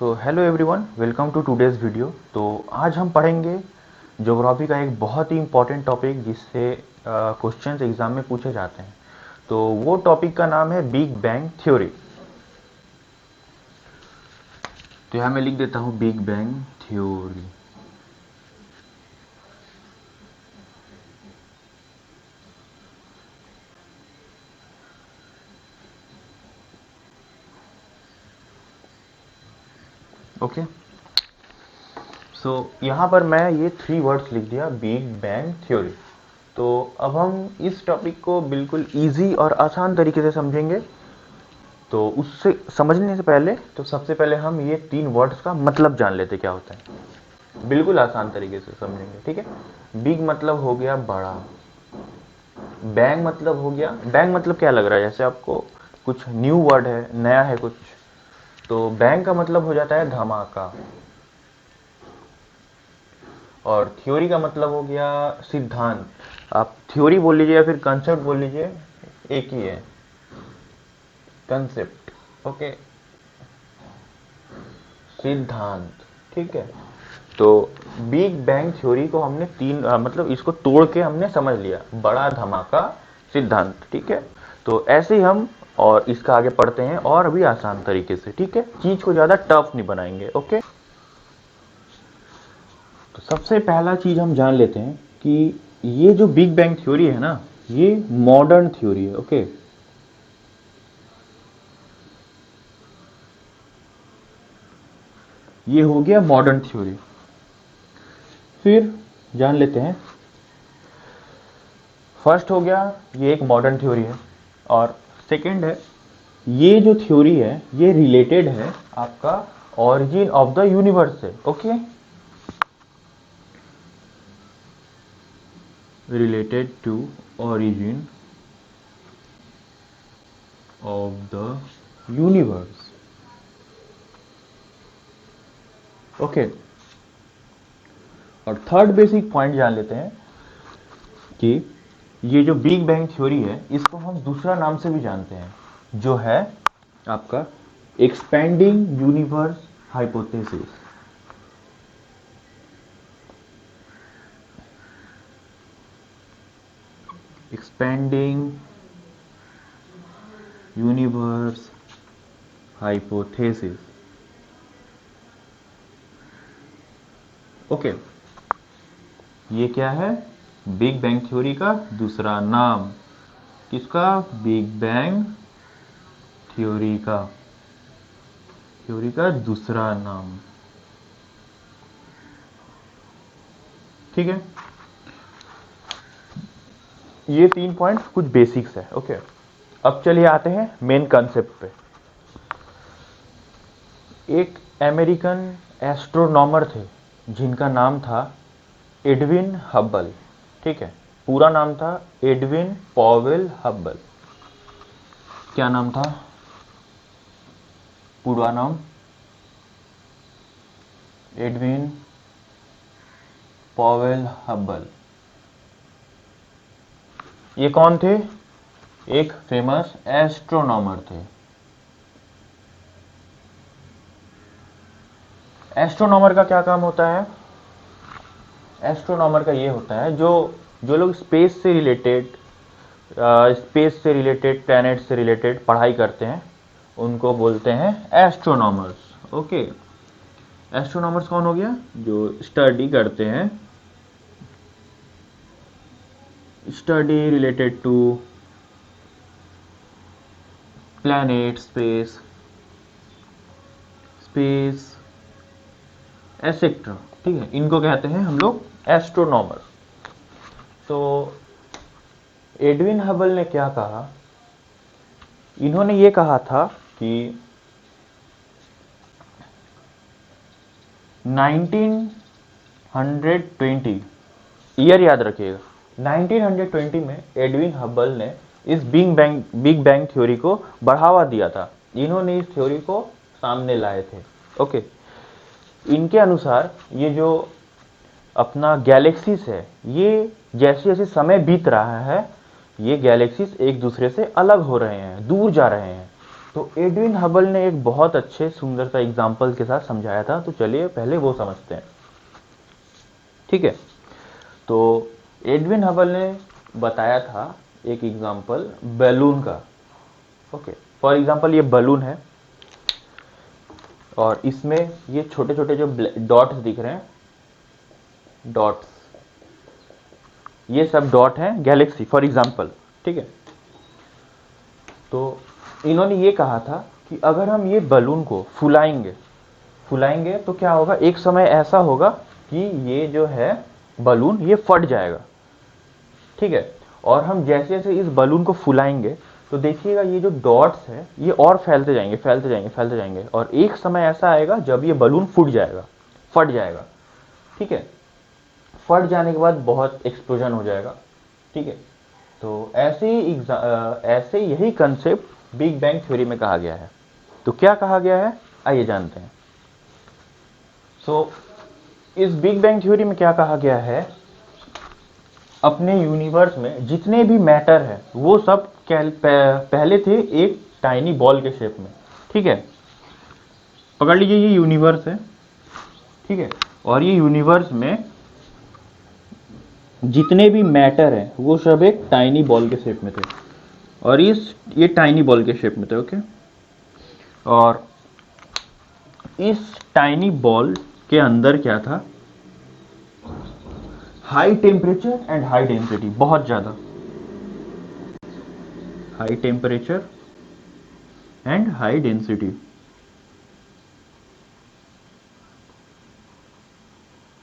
So hello everyone, welcome to today's video. तो आज हम पढ़ेंगे ज्योग्राफी का एक बहुत ही इम्पॉर्टेंट टॉपिक जिससे क्वेश्चंस एग्जाम में पूछे जाते हैं। तो वो टॉपिक का नाम है बिग बैंग थ्योरी। तो यहाँ मैं लिख देता हूँ बिग बैंग थ्योरी। ओके, सो यहाँ पर मैं ये 3 वर्ड्स लिख दिया, बिग बैंग थ्योरी। तो अब हम इस टॉपिक को बिल्कुल इजी और आसान तरीके से समझेंगे। तो उससे समझने से पहले तो सबसे पहले हम ये 3 वर्ड्स का मतलब जान लेते क्या होता है। बिल्कुल आसान तरीके से समझेंगे, ठीक है। बिग मतलब हो गया बड़ा, बैंग मतलब हो गया, बैंग मतलब क्या लग रहा है, जैसे आपको कुछ न्यू वर्ड है, नया है कुछ, तो बैंग का मतलब हो जाता है धमाका। और थ्योरी का मतलब हो गया सिद्धांत। आप थ्योरी बोल लीजिए या फिर कंसेप्ट बोल लीजिए, एक ही है, कंसेप्ट। ओके, सिद्धांत, ठीक है। तो बिग बैंग थ्योरी को हमने मतलब इसको तोड़ के हमने समझ लिया, बड़ा धमाका सिद्धांत, ठीक है। तो ऐसे ही हम और इसका आगे पढ़ते हैं और भी आसान तरीके से, ठीक है। चीज को ज्यादा टफ नहीं बनाएंगे। ओके, तो सबसे पहला चीज हम जान लेते हैं कि ये जो बिग बैंग थ्योरी है ना, ये मॉडर्न थ्योरी है। ओके, ये हो गया मॉडर्न थ्योरी। फिर जान लेते हैं, फर्स्ट हो गया ये एक मॉडर्न थ्योरी है, और सेकंड है ये जो थ्योरी है ये रिलेटेड है आपका ऑरिजिन ऑफ द यूनिवर्स से। Okay, related to origin of the universe. Okay, और थर्ड बेसिक पॉइंट जान लेते हैं कि ये जो बिग बैंग थ्योरी है इसको हम दूसरा नाम से भी जानते हैं, जो है आपका expanding universe hypothesis. Expanding universe hypothesis. Okay, ये क्या है, बिग बैंग थ्योरी का दूसरा नाम। किसका? बिग बैंग थ्योरी का, दूसरा नाम, ठीक है। ये 3 पॉइंट कुछ बेसिक्स है। ओके, अब चलिए आते हैं मेन कंसेप्ट पे। एक अमेरिकन एस्ट्रोनॉमर थे जिनका नाम था एडविन हब्बल, ठीक है। पूरा नाम था एडविन पॉवेल हब्बल। क्या नाम था पूरा नाम? Edwin Powell Hubble. ये कौन थे? एक फेमस एस्ट्रोनॉमर थे। एस्ट्रोनॉमर का क्या काम होता है? एस्ट्रोनॉमर का ये होता है, जो जो लोग स्पेस से रिलेटेड प्लैनेट से रिलेटेड पढ़ाई करते हैं उनको बोलते हैं एस्ट्रोनॉमर्स। ओके, एस्ट्रोनॉमर्स कौन हो गया? जो स्टडी करते हैं, study related to planet, space etcetera, ठीक है। इनको कहते हैं हम लोग एस्ट्रोनॉमर। तो एडविन हबल ने क्या कहा? इन्होंने ये कहा था कि 1920, ईयर याद रखिएगा, 1920 में एडविन हबल ने इस बिग बैंग थ्योरी को बढ़ावा दिया था। इन्होंने इस थ्योरी को सामने लाए थे। ओके, इनके अनुसार ये जो अपना गैलेक्सीज है, ये जैसे जैसे समय बीत रहा है ये गैलेक्सीज एक दूसरे से अलग हो रहे हैं, दूर जा रहे हैं। तो एडविन हबल ने एक बहुत अच्छे सुंदर सा एग्जाम्पल के साथ समझाया था, तो चलिए पहले वो समझते हैं। ठीक है, तो एडविन हबल ने बताया था एक एग्जाम्पल बैलून का। ओके, फॉर एग्जाम्पल ये बलून है और इसमें ये छोटे छोटे जो डॉट्स दिख रहे हैं, डॉट्स, ये सब डॉट हैं गैलेक्सी फॉर एग्जाम्पल। ठीक है, तो इन्होंने ये कहा था कि अगर हम ये बलून को फुलाएंगे फुलाएंगे तो क्या होगा, एक समय ऐसा होगा कि ये जो है बलून ये फट जाएगा। ठीक है, और हम जैसे जैसे इस बलून को फुलाएंगे तो देखिएगा ये जो डॉट्स है ये और फैलते जाएंगे फैलते जाएंगे फैलते जाएंगे, और एक समय ऐसा आएगा जब ये बलून फूट जाएगा, फट जाएगा। ठीक है, फट जाने के बाद बहुत एक्सप्लोजन हो जाएगा। ठीक है, तो ऐसे यही कंसेप्ट बिग बैंग थ्योरी में कहा गया है। तो क्या कहा गया है, आइए जानते हैं। इस बिग बैंग थ्योरी में क्या कहा गया है, अपने यूनिवर्स में जितने भी मैटर है वो सब पहले थे एक टाइनी बॉल के शेप में। ठीक है, पकड़ लीजिए ये यूनिवर्स है। ठीक है, और ये यूनिवर्स में जितने भी मैटर है वो सब एक टाइनी बॉल के शेप में थे, और ये टाइनी बॉल के शेप में थे। ओके, और इस टाइनी बॉल के अंदर क्या था, high temperature and high density, बहुत ज्यादा high temperature and high density.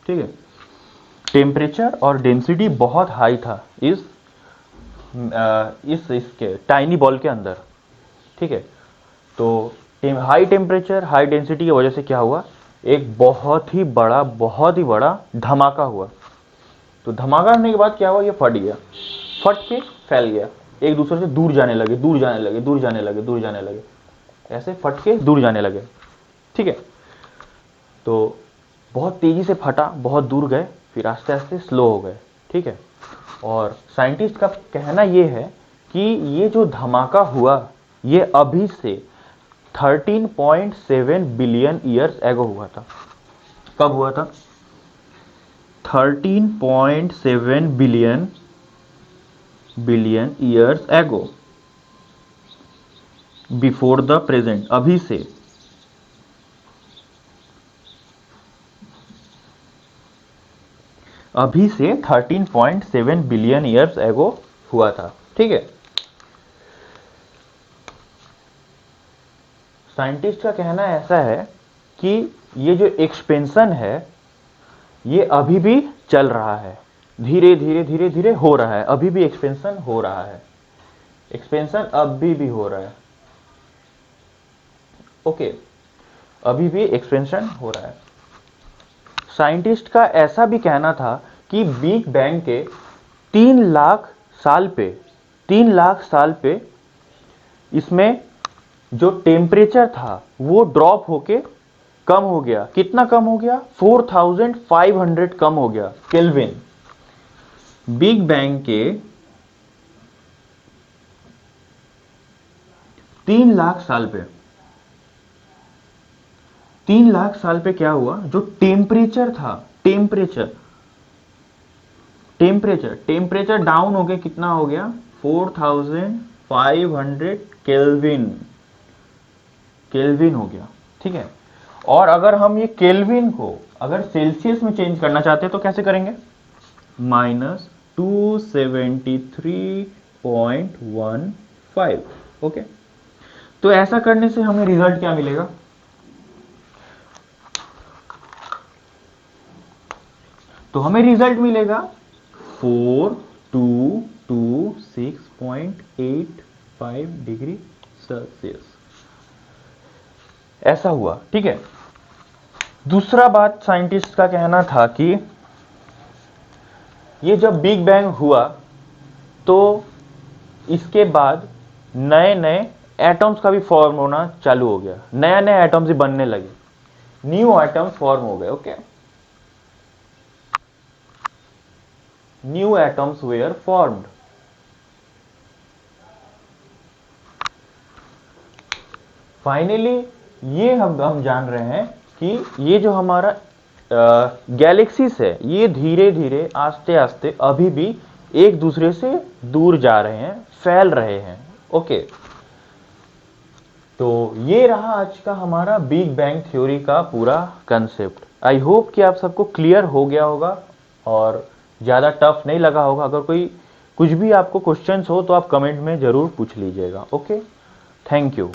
ठीक है, टेम्परेचर और डेंसिटी बहुत हाई था इसके टाइनी बॉल के अंदर। ठीक है, तो हाई टेम्परेचर हाई डेंसिटी की वजह से क्या हुआ, एक बहुत ही बड़ा धमाका हुआ। तो धमाका होने के बाद क्या हुआ, ये फट गया, फट के फैल गया, एक दूसरे से दूर जाने लगे दूर जाने लगे दूर जाने लगे दूर जाने लगे, ऐसे फट के दूर जाने लगे। ठीक है, तो बहुत तेजी से फटा, बहुत दूर गए, फिर आस्ते आस्ते स्लो हो गए। ठीक है, और साइंटिस्ट का कहना यह है कि ये जो धमाका हुआ ये अभी से 13.7 बिलियन ईयर्स एगो हुआ था। कब हुआ था, 13.7 billion years ago, before the present, अभी से 13.7 बिलियन ईयर्स एगो हुआ था। ठीक है, साइंटिस्ट का कहना ऐसा है कि ये जो एक्सपेंशन है ये अभी भी चल रहा है, धीरे धीरे धीरे धीरे हो रहा है, अभी भी एक्सपेंशन हो रहा है, एक्सपेंशन अभी भी हो रहा है। ओके, अभी भी एक्सपेंशन हो रहा है। साइंटिस्ट का ऐसा भी कहना था कि बिग बैंग के 3 लाख साल पे इसमें जो टेम्परेचर था वो ड्रॉप होके कम हो गया। कितना कम हो गया, 4500 कम हो गया केल्विन। बिग बैंग के 3 लाख साल पे 3 लाख साल पे क्या हुआ, जो टेम्परेचर था, टेम्परेचर डाउन हो गया, कितना हो गया, 4500 केल्विन हो गया। ठीक है, और अगर हम ये केल्विन को अगर सेल्सियस में चेंज करना चाहते हैं तो कैसे करेंगे, -273.15। ओके, तो ऐसा करने से हमें रिजल्ट क्या मिलेगा, तो हमें रिजल्ट मिलेगा 4226.85 डिग्री सेल्सियस, ऐसा हुआ। ठीक है, दूसरा बात साइंटिस्ट का कहना था कि ये जब बिग बैंग हुआ तो इसके बाद नए नए एटम्स का भी फॉर्म होना चालू हो गया, नया नया एटम्स भी बनने लगे, न्यू एटम्स फॉर्म हो गए। Okay, new atoms were formed. Finally ये हम जान रहे हैं कि ये जो हमारा गैलेक्सीज है ये धीरे धीरे आस्ते आस्ते अभी भी एक दूसरे से दूर जा रहे हैं, फैल रहे हैं। ओके, तो ये रहा आज का हमारा बिग बैंग थ्योरी का पूरा कंसेप्ट। आई होप कि आप सबको क्लियर हो गया होगा और ज़्यादा टफ नहीं लगा होगा। अगर कोई कुछ भी आपको क्वेश्चंस हो तो आप कमेंट में ज़रूर पूछ लीजिएगा। Okay, thank you.